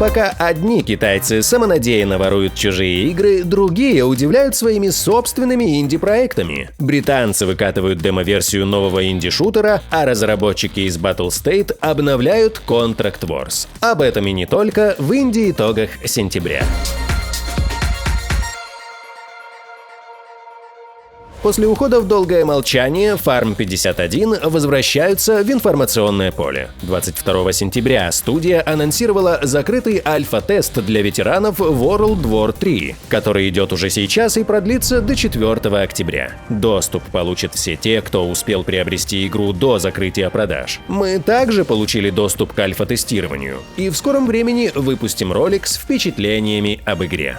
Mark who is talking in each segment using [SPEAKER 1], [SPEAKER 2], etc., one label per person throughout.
[SPEAKER 1] Пока одни китайцы самонадеянно воруют чужие игры, другие удивляют своими собственными инди-проектами. Британцы выкатывают демо-версию нового инди-шутера, а разработчики из Battlestate обновляют Contract Wars. Об этом и не только в инди-итогах сентября. После ухода в долгое молчание Farm 51 возвращаются в информационное поле. 22 сентября студия анонсировала закрытый альфа-тест для ветеранов World War 3, который идет уже сейчас и продлится до 4 октября. Доступ получат все те, кто успел приобрести игру до закрытия продаж. Мы также получили доступ к альфа-тестированию и в скором времени выпустим ролик с впечатлениями об игре.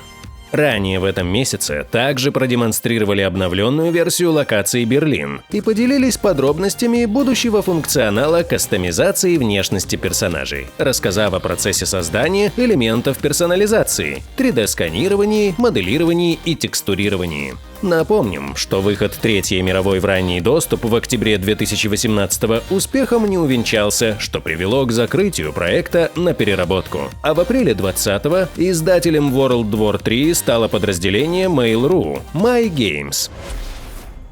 [SPEAKER 1] Ранее в этом месяце также продемонстрировали обновленную версию локации Берлин и поделились подробностями будущего функционала кастомизации внешности персонажей, рассказав о процессе создания элементов персонализации, 3D-сканировании, моделировании и текстурировании. Напомним, что выход Третьей мировой в ранний доступ в октябре 2018 успехом не увенчался, что привело к закрытию проекта на переработку. А в апреле 2020 издателем World War 3 стало подразделение Mail.ru MyGames.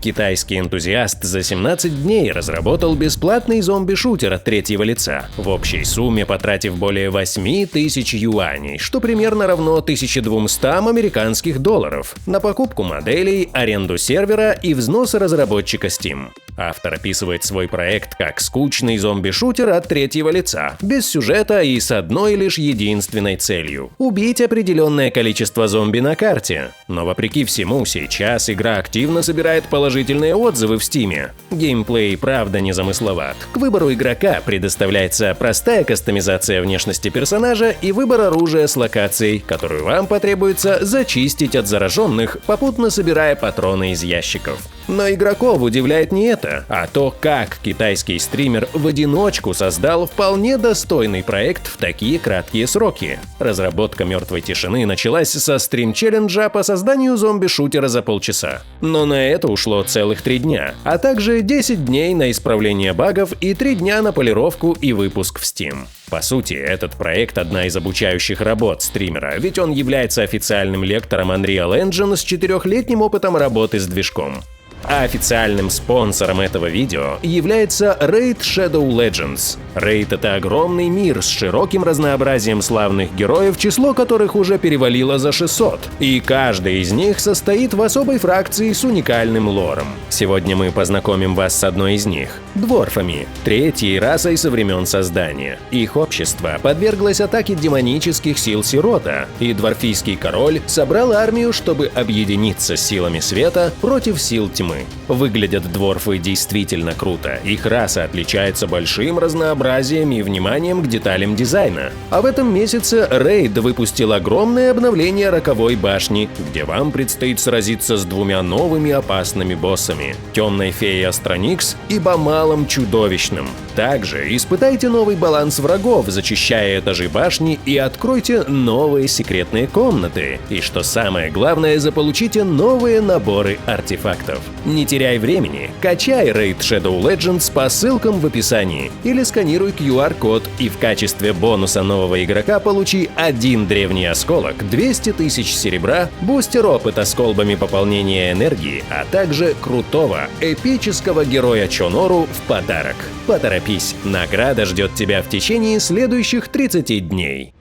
[SPEAKER 1] Китайский энтузиаст за 17 дней разработал бесплатный зомби-шутер от третьего лица, в общей сумме потратив более 8000 юаней, что примерно равно 1200 американских долларов, на покупку моделей, аренду сервера и взнос разработчика Steam. Автор описывает свой проект как скучный зомби-шутер от третьего лица, без сюжета и с одной лишь единственной целью – убить определенное количество зомби на карте. Но вопреки всему, сейчас игра активно собирает положительные отзывы в Steam. Геймплей правда незамысловат. К выбору игрока предоставляется простая кастомизация внешности персонажа и выбор оружия с локацией, которую вам потребуется зачистить от зараженных, попутно собирая патроны из ящиков. Но игроков удивляет не это, а то, как китайский стример в одиночку создал вполне достойный проект в такие краткие сроки. Разработка «Мертвой тишины» началась со стрим-челленджа по созданию зомби-шутера за полчаса. Но на это ушло целых 3 дня, а также 10 дней на исправление багов и 3 дня на полировку и выпуск в Steam. По сути, этот проект – одна из обучающих работ стримера, ведь он является официальным лектором Unreal Engine с 4-летним опытом работы с движком. А официальным спонсором этого видео является Raid Shadow Legends. Raid — это огромный мир с широким разнообразием славных героев, число которых уже перевалило за 600. И каждый из них состоит в особой фракции с уникальным лором. Сегодня мы познакомим вас с одной из них — дворфами, третьей расой со времен создания. Их общество подверглось атаке демонических сил Сирота, и дворфийский король собрал армию, чтобы объединиться с силами света против сил тьмы. Выглядят дворфы действительно круто, их раса отличается большим разнообразием и вниманием к деталям дизайна. А в этом месяце Raid выпустил огромное обновление Роковой башни, где вам предстоит сразиться с 2 новыми опасными боссами — Темной феей Астроникс и Бамалом Чудовищным. Также испытайте новый баланс врагов, зачищая этажи башни, и откройте новые секретные комнаты. И что самое главное, заполучите новые наборы артефактов. Не теряй времени, качай Raid Shadow Legends по ссылкам в описании или сканируй QR-код и в качестве бонуса нового игрока получи 1 древний осколок, 200 000 серебра, бустер опыта с колбами пополнения энергии, а также крутого, эпического героя Чонору в подарок. Поторопись, награда ждет тебя в течение следующих 30 дней.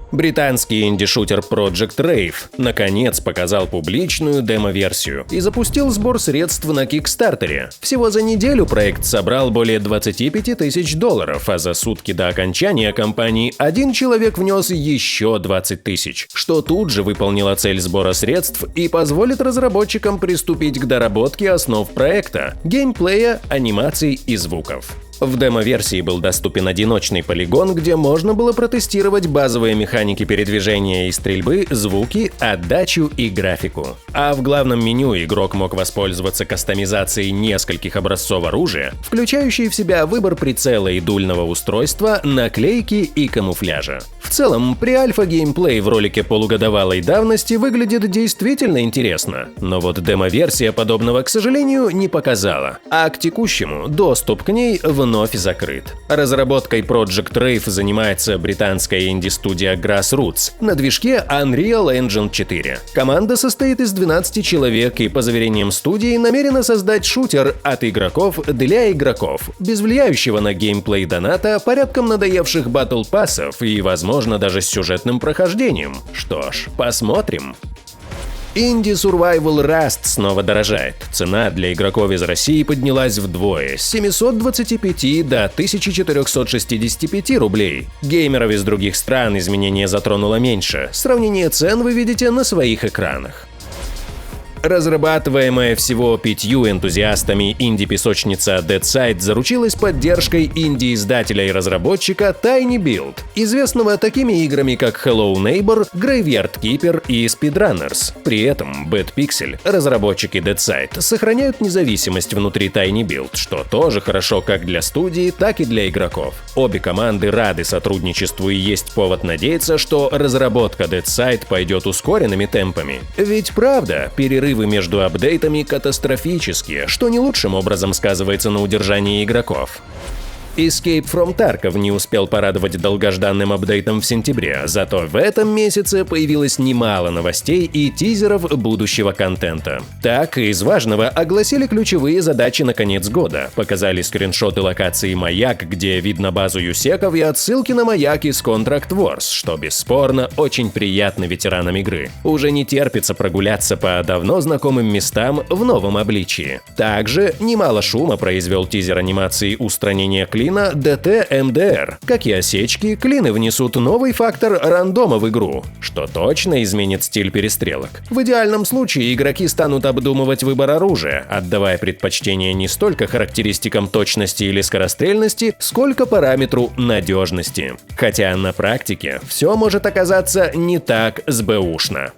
[SPEAKER 1] Британский инди-шутер Project Rave наконец показал публичную демо-версию и запустил сбор средств на Кикстартере. Всего за неделю проект собрал более 25 тысяч долларов, а за сутки до окончания кампании один человек внес еще 20 тысяч, что тут же выполнило цель сбора средств и позволит разработчикам приступить к доработке основ проекта — геймплея, анимаций и звуков. В демо-версии был доступен одиночный полигон, где можно было протестировать базовые механики передвижения и стрельбы, звуки, отдачу и графику. А в главном меню игрок мог воспользоваться кастомизацией нескольких образцов оружия, включающей в себя выбор прицела и дульного устройства, наклейки и камуфляжа. В целом, при альфа-геймплей в ролике полугодовалой давности выглядит действительно интересно, но вот демо-версия подобного, к сожалению, не показала, а к текущему доступ к ней вновь закрыт. Разработкой Project Rave занимается британская инди-студия Grassroots на движке Unreal Engine 4. Команда состоит из 12 человек и, по заверениям студии, намерена создать шутер от игроков для игроков, без влияющего на геймплей доната, порядком надоевших батл-пассов и, возможно, даже с сюжетным прохождением. Что ж, посмотрим. Indie Survival Rust снова дорожает. Цена для игроков из России поднялась вдвое – с 725 до 1465 рублей. Геймеров из других стран изменение затронуло меньше. Сравнение цен вы видите на своих экранах. Разрабатываемая всего 5 энтузиастами инди-песочница Deadside заручилась поддержкой инди-издателя и разработчика Tiny Build, известного такими играми как Hello Neighbor, Graveyard Keeper и Speedrunners. При этом Bad Pixel, разработчики Deadside, сохраняют независимость внутри Tiny Build, что тоже хорошо как для студии, так и для игроков. Обе команды рады сотрудничеству и есть повод надеяться, что разработка Deadside пойдет ускоренными темпами. Ведь правда, перерывы между апдейтами катастрофические, что не лучшим образом сказывается на удержании игроков. Escape from Tarkov не успел порадовать долгожданным апдейтом в сентябре, зато в этом месяце появилось немало новостей и тизеров будущего контента. Так, из важного огласили ключевые задачи на конец года, показали скриншоты локации Маяк, где видно базу юсеков и отсылки на Маяк из Contract Wars, что бесспорно очень приятно ветеранам игры. Уже не терпится прогуляться по давно знакомым местам в новом обличии. Также немало шума произвел тизер анимации устранения клина DT-MDR. Как и осечки, клины внесут новый фактор рандома в игру, что точно изменит стиль перестрелок. В идеальном случае игроки станут обдумывать выбор оружия, отдавая предпочтение не столько характеристикам точности или скорострельности, сколько параметру надежности. Хотя на практике все может оказаться не так сбэушно.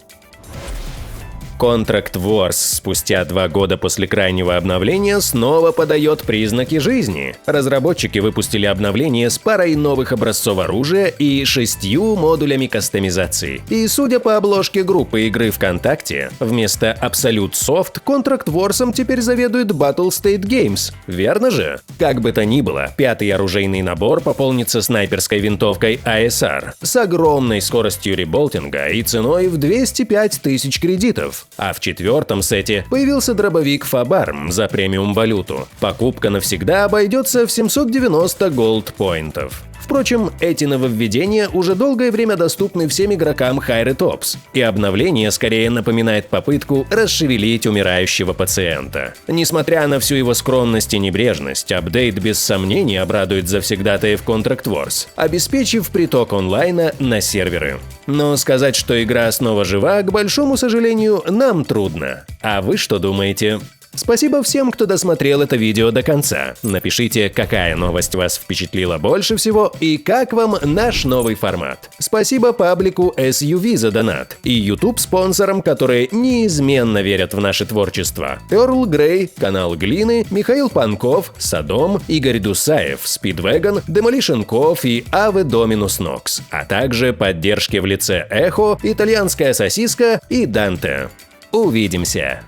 [SPEAKER 1] Contract Wars спустя 2 года после крайнего обновления снова подает признаки жизни. Разработчики выпустили обновление с парой новых образцов оружия и 6 модулями кастомизации. И судя по обложке группы игры ВКонтакте, вместо Absolute Soft Contract Wars теперь заведует Battle State Games. Верно же? Как бы то ни было, 5-й оружейный набор пополнится снайперской винтовкой ASR с огромной скоростью реболтинга и ценой в 205 тысяч кредитов. А в 4-м сете появился дробовик Fabarm за премиум-валюту. Покупка навсегда обойдется в 790 голд-поинтов. Впрочем, эти нововведения уже долгое время доступны всем игрокам High Tops, и обновление скорее напоминает попытку расшевелить умирающего пациента. Несмотря на всю его скромность и небрежность, апдейт без сомнений обрадует завсегдатаев Contract Wars, обеспечив приток онлайна на серверы. Но сказать, что игра снова жива, к большому сожалению, нам трудно. А вы что думаете? Спасибо всем, кто досмотрел это видео до конца. Напишите, какая новость вас впечатлила больше всего и как вам наш новый формат. Спасибо паблику SUV за донат и YouTube-спонсорам, которые неизменно верят в наше творчество. Earl Grey, канал Глины, Михаил Панков, Садом, Игорь Дусаев, Speedwagon, Demolition Cove и Ave Dominus Nox, а также поддержки в лице Эхо, Итальянская сосиска и Данте. Увидимся!